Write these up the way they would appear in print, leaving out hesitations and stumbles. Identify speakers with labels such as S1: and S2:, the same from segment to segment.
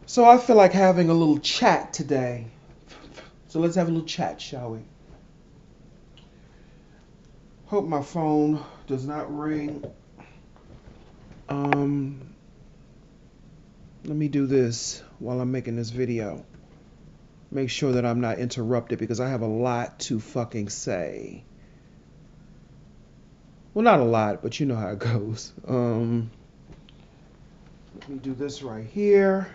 S1: So I feel like having a little chat today. So let's have a little chat, shall we? Hope my phone does not ring. Um, Let me do this while I'm making this video. Make sure that I'm not interrupted because I have a lot to fucking say. Well, not a lot, but you know how it goes. Let me do this right here.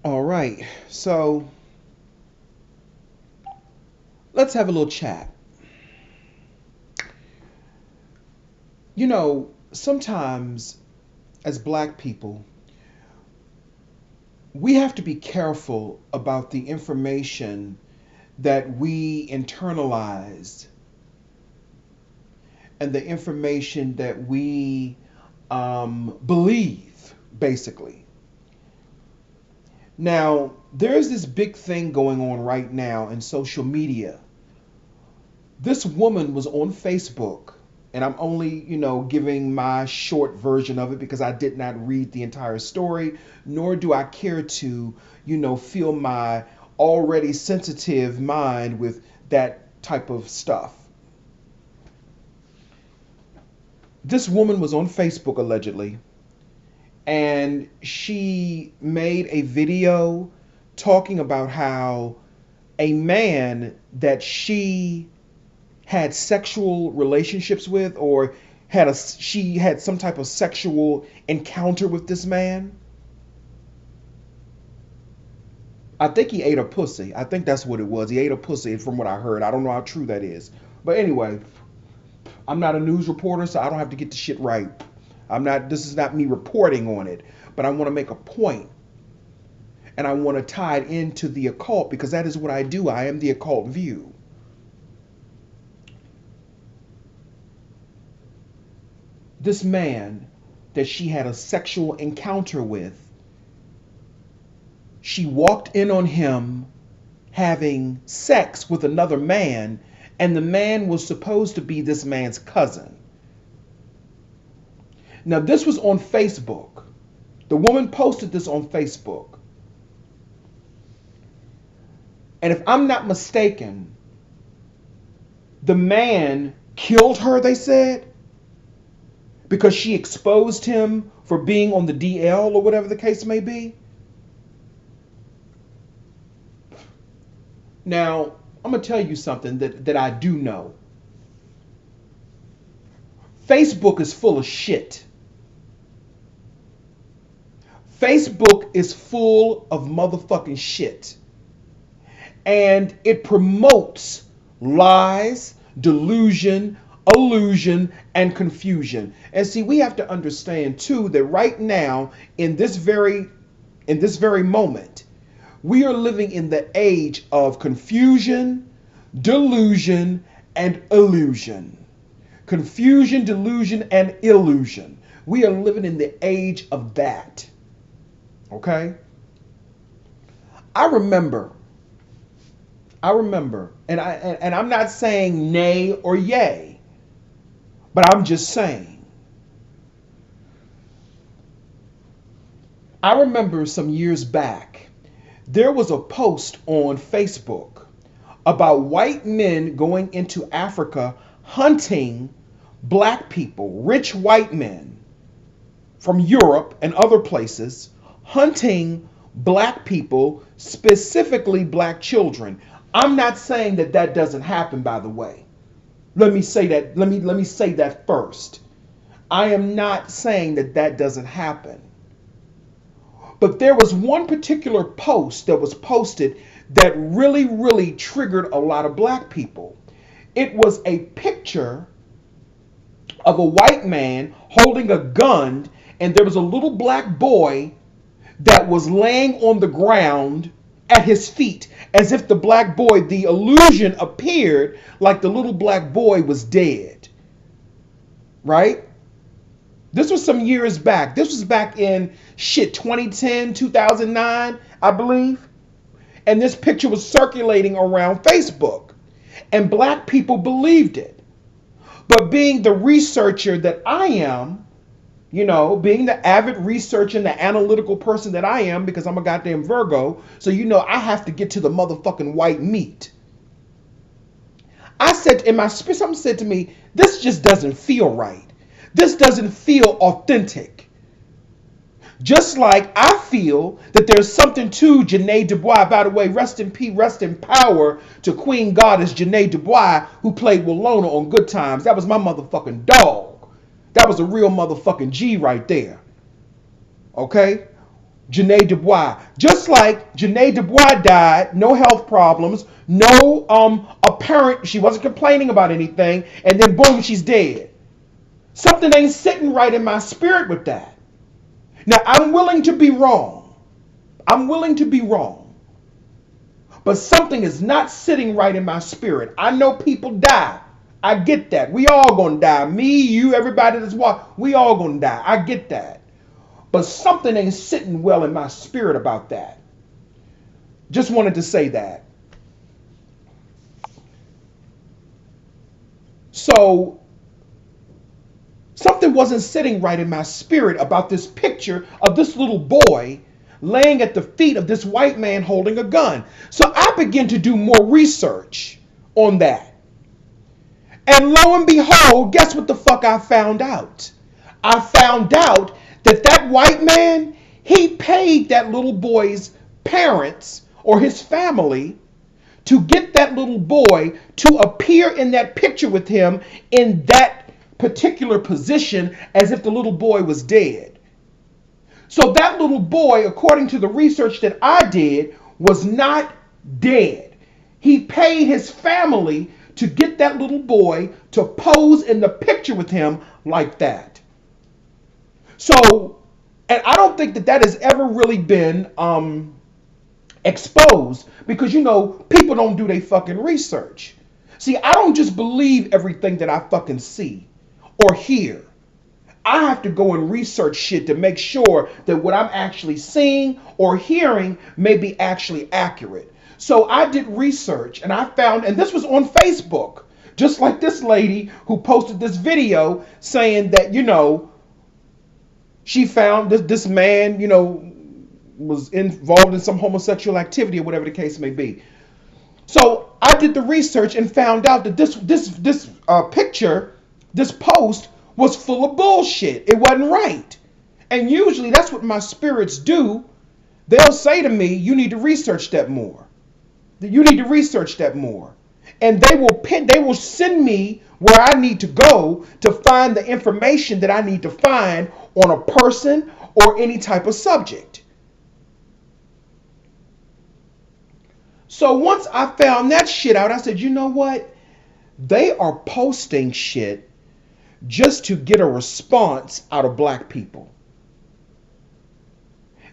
S1: All right, so let's have a little chat. Sometimes as black people, we have to be careful about the information that we internalize and the information that we believe, basically. Now, there's this big thing going on right now in social media. This woman was on Facebook, and I'm only, giving my short version of it because I did not read the entire story, nor do I care to, fill my already sensitive mind with that type of stuff. This woman was on Facebook allegedly, and she made a video talking about how a man that she had sexual relationships with, or she had some type of sexual encounter with this man. I think he ate a pussy. I think that's what it was. He ate a pussy from what I heard. I don't know how true that is. But anyway, I'm not a news reporter, so I don't have to get the shit right. This is not me reporting on it, but I want to make a point, and I want to tie it into the occult because that is what I do. I am the occult view. This man that she had a sexual encounter with, she walked in on him having sex with another man, and the man was supposed to be this man's cousin. Now, this was on Facebook. The woman posted this on Facebook. And if I'm not mistaken, the man killed her, they said, because she exposed him for being on the DL or whatever the case may be. Now, I'm going to tell you something that I do know. Facebook is full of shit. Facebook is full of motherfucking shit. And it promotes lies, delusion, illusion, and confusion. And see, we have to understand too that right now, in this very moment, we are living in the age of confusion, delusion, and illusion. Confusion, delusion, and illusion. We are living in the age of that. Okay? I remember, and I'm not saying nay or yay, but I'm just saying. I remember some years back, there was a post on Facebook about white men going into Africa hunting black people, rich white men from Europe and other places, hunting black people, specifically black children. I'm not saying that that doesn't happen, by the way. Let me say that. Let me say that first. I am not saying that that doesn't happen. But there was one particular post that was posted that really, really triggered a lot of black people. It was a picture of a white man holding a gun, and there was a little black boy that was laying on the ground at his feet, as if the black boy, the illusion appeared like the little black boy was dead. Right? This was some years back. This was back in 2010, 2009, I believe. And this picture was circulating around Facebook. And black people believed it. But being the researcher that I am, being the avid researcher and the analytical person that I am, because I'm a goddamn Virgo, so I have to get to the motherfucking white meat. I said in my spirit, something said to me, this just doesn't feel right. This doesn't feel authentic. Just like I feel that there's something to Janae Dubois. By the way, rest in peace, rest in power to Queen Goddess Janae Dubois, who played Willona on Good Times. That was my motherfucking dog. That was a real motherfucking G right there. Okay? Janae Dubois. Just like Janae Dubois died, no health problems, no apparent, she wasn't complaining about anything, and then boom, she's dead. Something ain't sitting right in my spirit with that. Now, I'm willing to be wrong. I'm willing to be wrong. But something is not sitting right in my spirit. I know people die. I get that. We all gonna die. Me, you, everybody that's walking, we all gonna die. I get that. But something ain't sitting well in my spirit about that. Just wanted to say that. So, something wasn't sitting right in my spirit about this picture of this little boy laying at the feet of this white man holding a gun. So I began to do more research on that. And lo and behold, guess what the fuck I found out? I found out that that white man, he paid that little boy's parents or his family to get that little boy to appear in that picture with him in that particular position as if the little boy was dead. So that little boy, according to the research that I did, was not dead. He paid his family to get that little boy to pose in the picture with him like that. So, and I don't think that that has ever really been exposed because, people don't do their fucking research. See, I don't just believe everything that I fucking see or hear. I have to go and research shit to make sure that what I'm actually seeing or hearing may be actually accurate. So I did research and I found, and this was on Facebook, just like this lady who posted this video saying that, she found this man, was involved in some homosexual activity or whatever the case may be. So I did the research and found out that this picture, this post was full of bullshit. It wasn't right. And usually that's what my spirits do. They'll say to me, you need to research that more. You need to research that more. And they will send me where I need to go to find the information that I need to find on a person or any type of subject. So once I found that shit out, I said, you know what? They are posting shit just to get a response out of black people.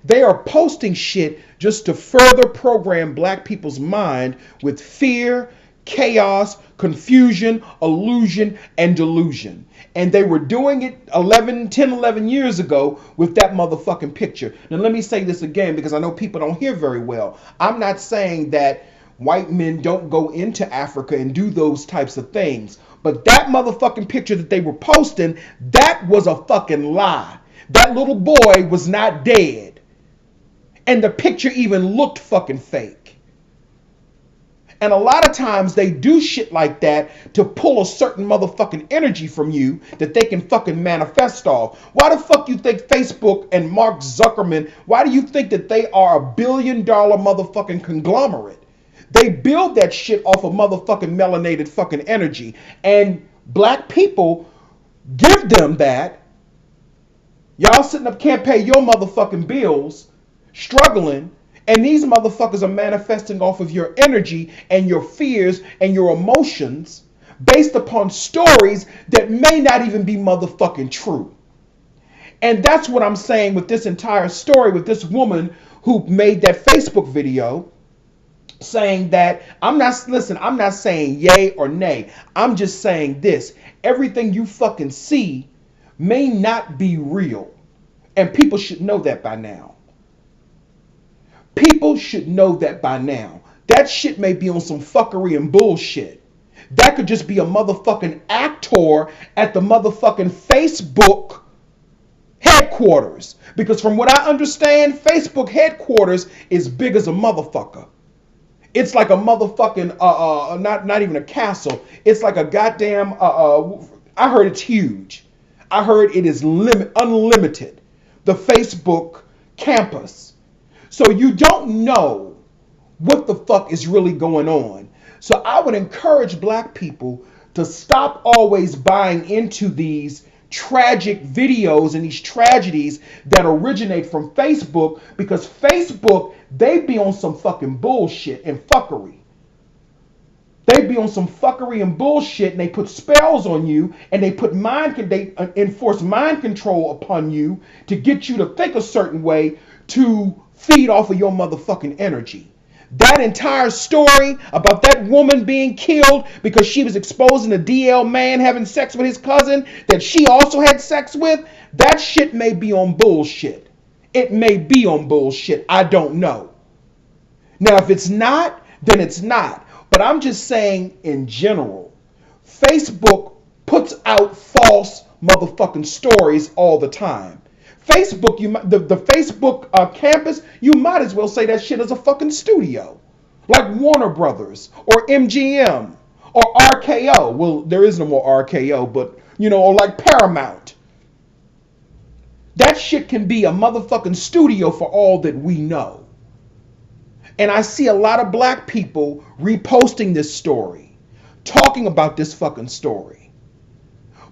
S1: They are posting shit just to further program black people's mind with fear, chaos, confusion, illusion, and delusion. And they were doing it 11 years ago with that motherfucking picture. Now let me say this again because I know people don't hear very well. I'm not saying that white men don't go into Africa and do those types of things. But that motherfucking picture that they were posting, that was a fucking lie. That little boy was not dead. And the picture even looked fucking fake. And a lot of times they do shit like that to pull a certain motherfucking energy from you that they can fucking manifest off. Why the fuck you think Facebook and Mark Zuckerman, why do you think that they are $1 billion motherfucking conglomerate? They build that shit off of motherfucking melanated fucking energy. And black people give them that. Y'all sitting up can't pay your motherfucking bills, struggling. And these motherfuckers are manifesting off of your energy and your fears and your emotions based upon stories that may not even be motherfucking true. And that's what I'm saying with this entire story with this woman who made that Facebook video saying that I'm not saying yay or nay. I'm just saying this. Everything you fucking see may not be real. And people should know that by now. People should know that by now. That shit may be on some fuckery and bullshit. That could just be a motherfucking actor at the motherfucking Facebook headquarters. Because from what I understand, Facebook headquarters is big as a motherfucker. It's like a motherfucking not even a castle. It's like a goddamn I heard it's huge. I heard it is unlimited. The Facebook campus. So you don't know what the fuck is really going on. So I would encourage black people to stop always buying into these tragic videos and these tragedies that originate from Facebook, because Facebook, they be on some fucking bullshit and fuckery. They be on some fuckery and bullshit, and they put spells on you, and they enforce mind control upon you to get you to think a certain way to feed off of your motherfucking energy. That entire story about that woman being killed because she was exposing a DL man having sex with his cousin that she also had sex with, that shit may be on bullshit. It may be on bullshit. I don't know. Now, if it's not, then it's not. But I'm just saying in general, Facebook puts out false motherfucking stories all the time. Facebook, the Facebook campus, you might as well say that shit is a fucking studio. Like Warner Brothers or MGM or RKO. Well, there is no more RKO, but, or like Paramount. That shit can be a motherfucking studio for all that we know. And I see a lot of black people reposting this story, talking about this fucking story.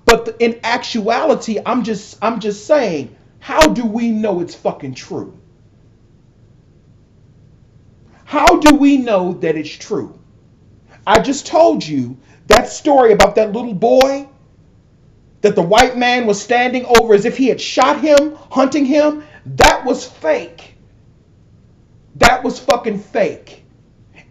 S1: But in actuality, I'm just saying, how do we know it's fucking true? How do we know that it's true? I just told you that story about that little boy that the white man was standing over as if he had shot him, hunting him. That was fake. That was fucking fake.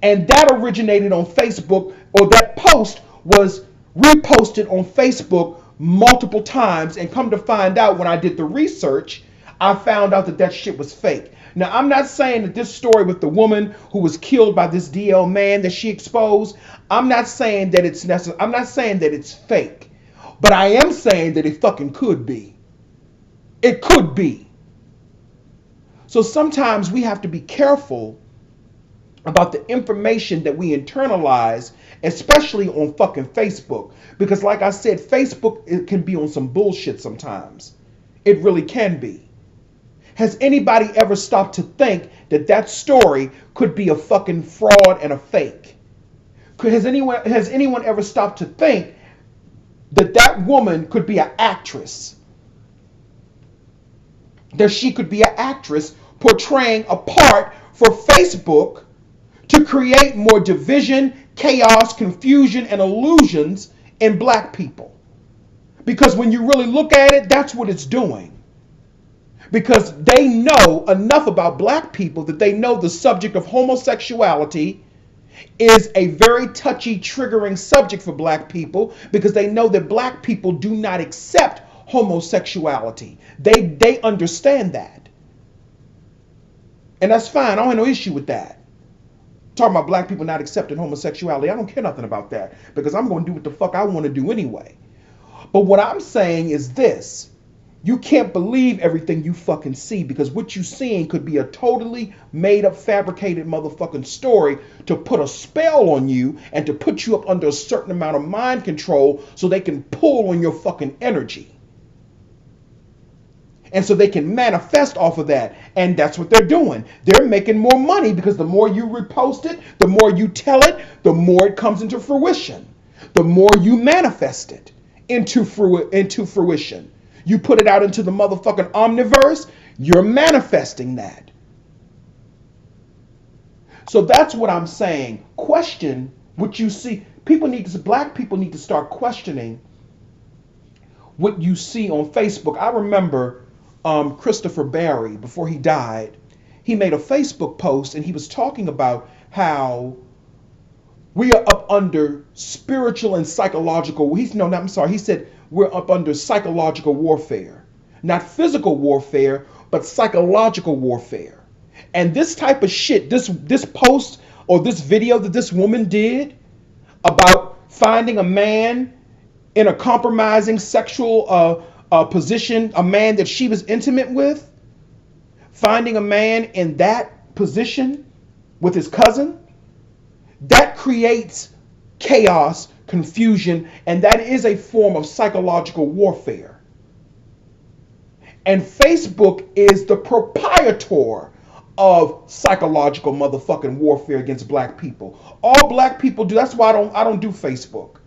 S1: And that originated on Facebook, or that post was reposted on Facebook multiple times, and come to find out when I did the research, I found out that that shit was fake. Now, I'm not saying that this story with the woman who was killed by this DL man that she exposed, I'm not saying that it's necessary. I'm not saying that it's fake. But I am saying that it fucking could be. It could be. So sometimes we have to be careful about the information that we internalize, especially on fucking Facebook. Because like I said, Facebook, it can be on some bullshit sometimes. It really can be. Has anybody ever stopped to think that that story could be a fucking fraud and a fake? Has anyone ever stopped to think that that woman could be an actress? That she could be an actress portraying a part for Facebook to create more division, chaos, confusion, and illusions in black people. Because when you really look at it, that's what it's doing. Because they know enough about black people that they know the subject of homosexuality is a very touchy, triggering subject for black people, because they know that black people do not accept homosexuality. They understand that. And that's fine. I don't have no issue with that. Talking about black people not accepting homosexuality, I don't care nothing about that, because I'm going to do what the fuck I want to do anyway. But what I'm saying is this. You can't believe everything you fucking see, because what you're seeing could be a totally made up, fabricated motherfucking story to put a spell on you and to put you up under a certain amount of mind control so they can pull on your fucking energy. And so they can manifest off of that. And that's what they're doing. They're making more money, because the more you repost it, the more you tell it, the more it comes into fruition. The more you manifest it into fruition. You put it out into the motherfucking omniverse, you're manifesting that. So that's what I'm saying. Question what you see. Black people need to start questioning what you see on Facebook. I remember Christopher Barry, before he died, he made a Facebook post and he was talking about how we are up under spiritual and psychological. He said we're up under psychological warfare. Not physical warfare, but psychological warfare. And this type of shit, this post or this video that this woman did about finding a man in a compromising sexual position, a man that she was intimate with, finding a man in that position with his cousin, that creates chaos, confusion, and that is a form of psychological warfare. And Facebook is the proprietor of psychological motherfucking warfare against black people. All black people do. That's why I don't do Facebook,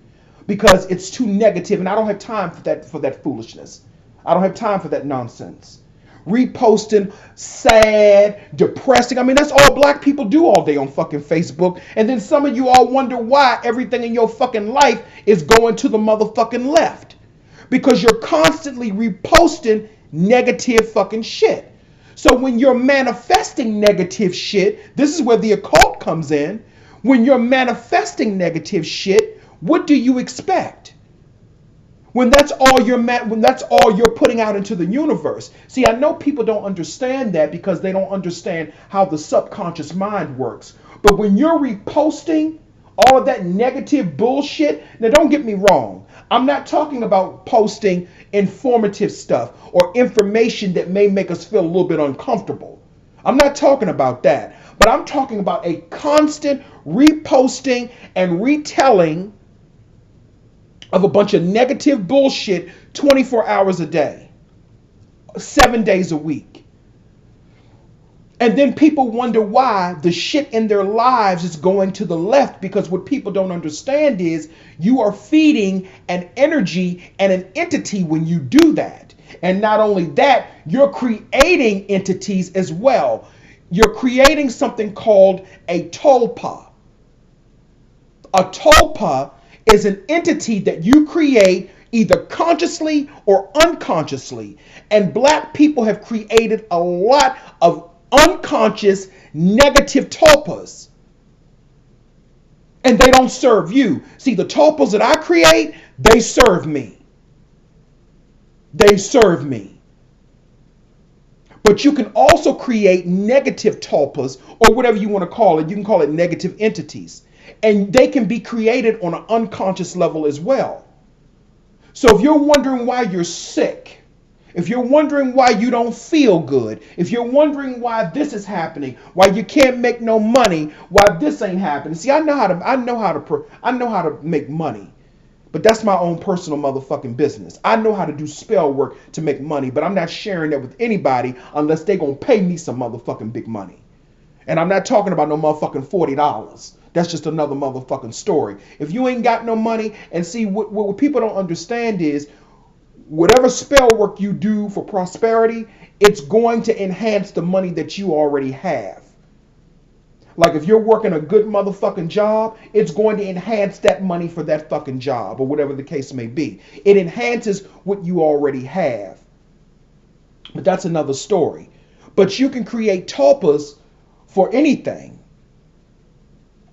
S1: because it's too negative, and I don't have time for that foolishness. I don't have time for that nonsense. Reposting sad, depressing. I mean, that's all black people do all day on fucking Facebook. And then some of you all wonder why everything in your fucking life is going to the motherfucking left. Because you're constantly reposting negative fucking shit. So when you're manifesting negative shit, this is where the occult comes in. When you're manifesting negative shit, what do you expect? When that's all you're putting out into the universe. See, I know people don't understand that because they don't understand how the subconscious mind works. But when you're reposting all of that negative bullshit, now don't get me wrong. I'm not talking about posting informative stuff or information that may make us feel a little bit uncomfortable. I'm not talking about that. But I'm talking about a constant reposting and retelling of a bunch of negative bullshit 24 hours a day, 7 days a week. And then people wonder why the shit in their lives is going to the left, because what people don't understand is you are feeding an energy and an entity when you do that. And not only that, you're creating entities as well. You're creating something called a tulpa. A tulpa is an entity that you create either consciously or unconsciously. And black people have created a lot of unconscious negative tulpas. And they don't serve you. See, the tulpas that I create, they serve me. They serve me. But you can also create negative tulpas, or whatever you want to call it. You can call it negative entities. And they can be created on an unconscious level as well. So if you're wondering why you're sick, if you're wondering why you don't feel good, if you're wondering why this is happening, why you can't make no money, why this ain't happening. See, I know how to make money. But that's my own personal motherfucking business. I know how to do spell work to make money, but I'm not sharing that with anybody unless they gonna pay me some motherfucking big money. And I'm not talking about no motherfucking $40. That's just another motherfucking story. If you ain't got no money, and see, what people don't understand is whatever spell work you do for prosperity, it's going to enhance the money that you already have. Like if you're working a good motherfucking job, it's going to enhance that money for that fucking job, or whatever the case may be. It enhances what you already have. But that's another story. But you can create tulpas for anything.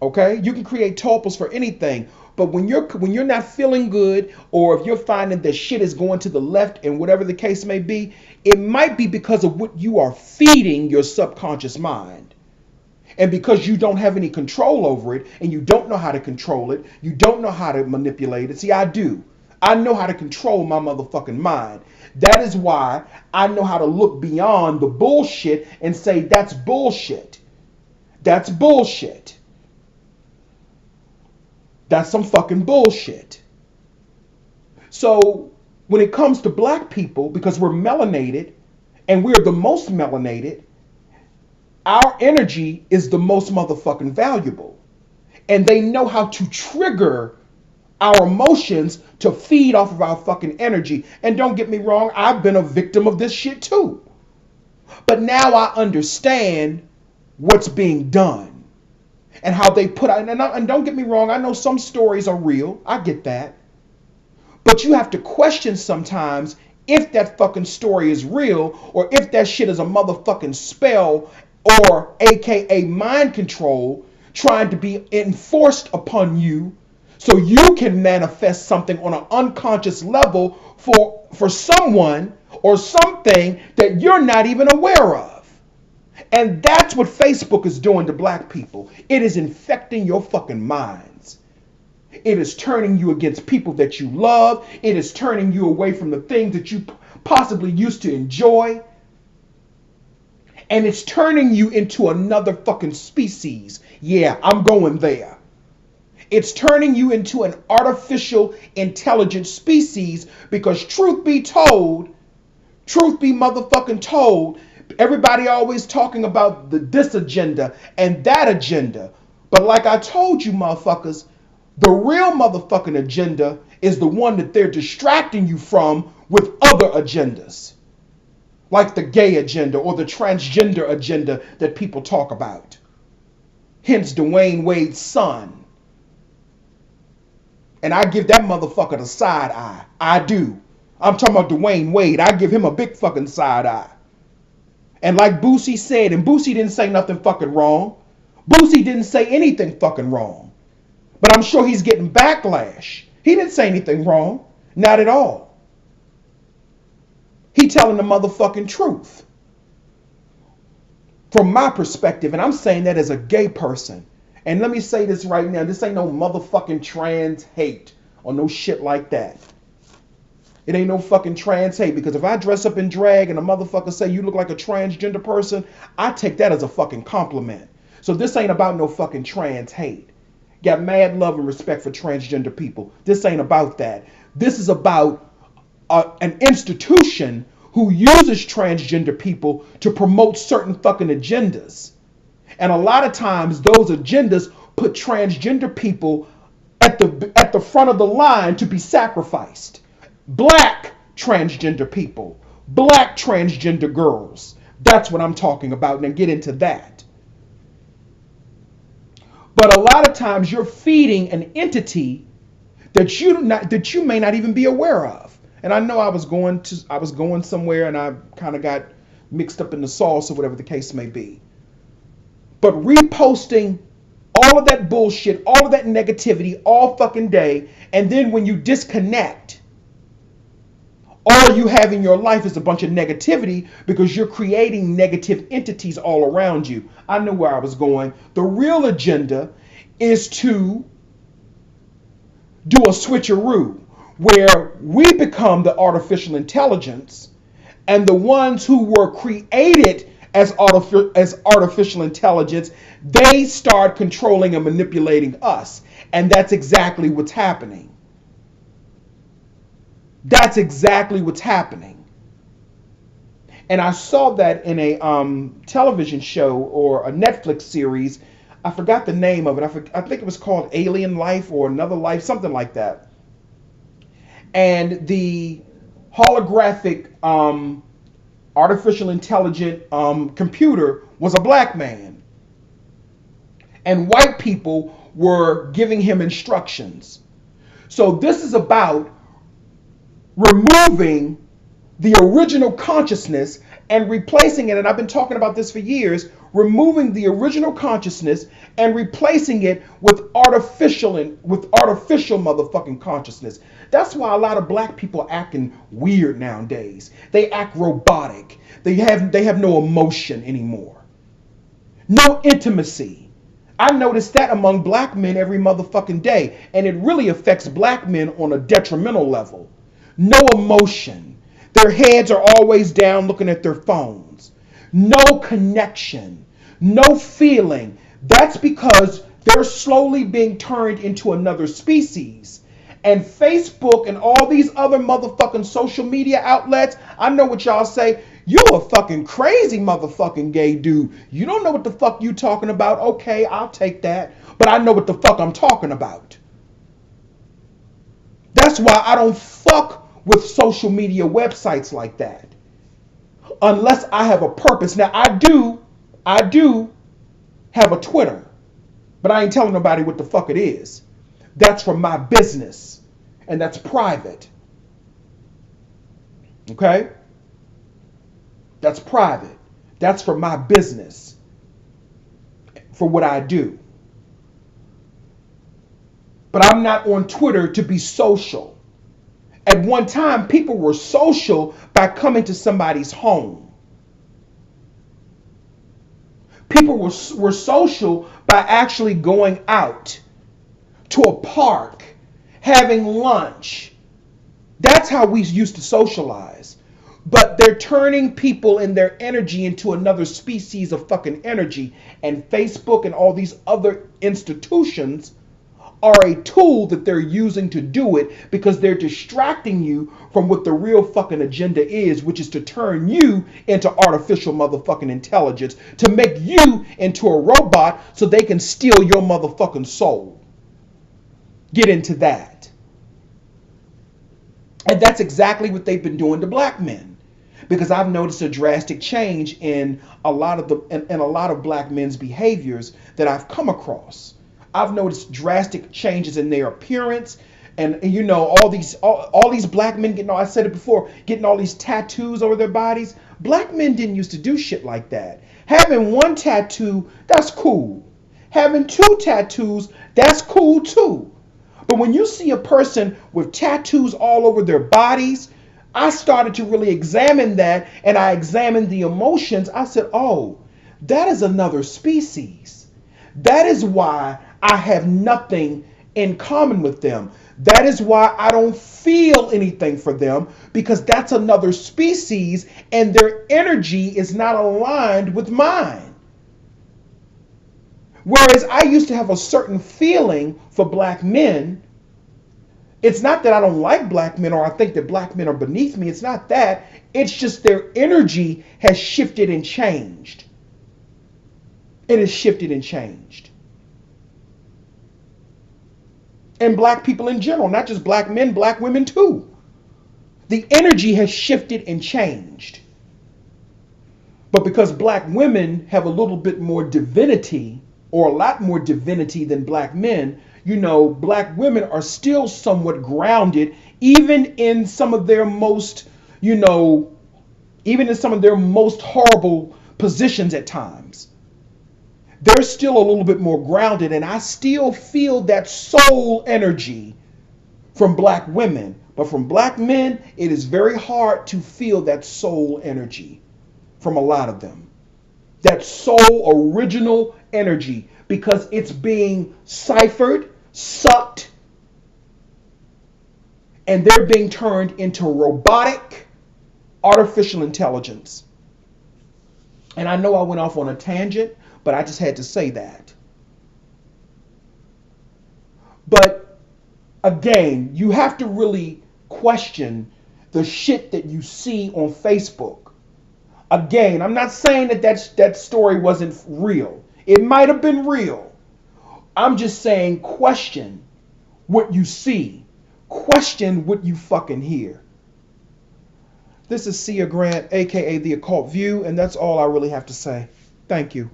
S1: Okay? You can create tulpas for anything. But when you're not feeling good, or if you're finding that shit is going to the left, and whatever the case may be, it might be because of what you are feeding your subconscious mind. And because you don't have any control over it, and you don't know how to control it, you don't know how to manipulate it. See, I do. I know how to control my motherfucking mind. That is why I know how to look beyond the bullshit and say, that's bullshit. That's bullshit. That's some fucking bullshit. So when it comes to black people, because we're melanated, and we're the most melanated, our energy is the most motherfucking valuable. And they know how to trigger our emotions to feed off of our fucking energy. And don't get me wrong, I've been a victim of this shit too. But now I understand what's being done and how they put out. And don't get me wrong, I know some stories are real. I get that. But you have to question sometimes if that fucking story is real, or if that shit is a motherfucking spell, or AKA mind control trying to be enforced upon you so you can manifest something on an unconscious level for someone or something that you're not even aware of. And that's what Facebook is doing to black people. It is infecting your fucking minds. It is turning you against people that you love. It is turning you away from the things that you possibly used to enjoy. And it's turning you into another fucking species. Yeah, I'm going there. It's turning you into an artificial intelligent species because truth be motherfucking told, everybody always talking about this agenda and that agenda. But like I told you motherfuckers, the real motherfucking agenda is the one that they're distracting you from with other agendas. Like the gay agenda or the transgender agenda that people talk about. Hence Dwayne Wade's son. And I give that motherfucker the side eye. I do. I'm talking about Dwayne Wade. I give him a big fucking side eye. And like Boosie said, and Boosie didn't say nothing fucking wrong. Boosie didn't say anything fucking wrong. But I'm sure he's getting backlash. He didn't say anything wrong. Not at all. He telling the motherfucking truth. From my perspective, and I'm saying that as a gay person. And let me say this right now. This ain't no motherfucking trans hate or no shit like that. It ain't no fucking trans hate, because if I dress up in drag and a motherfucker say you look like a transgender person, I take that as a fucking compliment. So this ain't about no fucking trans hate. Got mad love and respect for transgender people. This ain't about that. This is about an institution who uses transgender people to promote certain fucking agendas. And a lot of times those agendas put transgender people at the front of the line to be sacrificed. Black transgender people, black transgender girls. That's what I'm talking about, and I'll get into that. But a lot of times you're feeding an entity that you may not even be aware of. And I know I was going somewhere and I kind of got mixed up in the sauce or whatever the case may be. But reposting all of that bullshit, all of that negativity all fucking day, and then when you disconnect, all you have in your life is a bunch of negativity because you're creating negative entities all around you. I knew where I was going. The real agenda is to do a switcheroo where we become the artificial intelligence, and the ones who were created as artificial intelligence, they start controlling and manipulating us. And that's exactly what's happening. That's exactly what's happening. And I saw that in a television show or a Netflix series. I forgot the name of it. I think it was called Alien Life or Another Life, something like that. And the holographic artificial intelligent computer was a black man. And white people were giving him instructions. So this is about removing the original consciousness and replacing it, and I've been talking about this for years, removing the original consciousness and replacing it with artificial motherfucking consciousness. That's why a lot of black people are acting weird nowadays. They act robotic. They have no emotion anymore. No intimacy. I notice that among black men every motherfucking day, and it really affects black men on a detrimental level. No emotion. Their heads are always down looking at their phones. No connection. No feeling. That's because they're slowly being turned into another species. And Facebook and all these other motherfucking social media outlets, I know what y'all say. You a fucking crazy motherfucking gay dude. You don't know what the fuck you talking about. Okay, I'll take that. But I know what the fuck I'm talking about. That's why I don't fuck with social media websites like that. Unless I have a purpose. Now I do have a Twitter. But I ain't telling nobody what the fuck it is. That's for my business. And that's private. Okay? That's private. That's for my business. For what I do. But I'm not on Twitter to be social. At one time, people were social by coming to somebody's home. People were social by actually going out to a park, having lunch. That's how we used to socialize. But they're turning people and their energy into another species of fucking energy. And Facebook and all these other institutions are a tool that they're using to do it, because they're distracting you from what the real fucking agenda is, which is to turn you into artificial motherfucking intelligence, to make you into a robot so they can steal your motherfucking soul. Get into that. And that's exactly what they've been doing to black men. Because I've noticed a drastic change in a lot of black men's behaviors that I've come across. I've noticed drastic changes in their appearance, and you know, all these black men getting, I said it before, getting all these tattoos over their bodies. Black men didn't used to do shit like that. Having one tattoo, that's cool. Having two tattoos, that's cool too. But when you see a person with tattoos all over their bodies, I started to really examine that, and I examined the emotions. I said, oh, that is another species. That is why I have nothing in common with them. That is why I don't feel anything for them, because that's another species and their energy is not aligned with mine. Whereas I used to have a certain feeling for black men. It's not that I don't like black men or I think that black men are beneath me. It's not that. It's just their energy has shifted and changed. It has shifted and changed. And black people in general, not just black men, black women too. The energy has shifted and changed. But because black women have a little bit more divinity, or a lot more divinity than black men, you know, black women are still somewhat grounded, even in some of their most, even in some of their most horrible positions at times. They're still a little bit more grounded, and I still feel that soul energy from black women. But from black men, it is very hard to feel that soul energy from a lot of them. That soul original energy, because it's being ciphered, sucked, and they're being turned into robotic, artificial intelligence. And I know I went off on a tangent, but I just had to say that. But again, you have to really question the shit that you see on Facebook. Again, I'm not saying that story wasn't real. It might have been real. I'm just saying question what you see. Question what you fucking hear. This is Sia Grant, aka The Occult View, and that's all I really have to say. Thank you.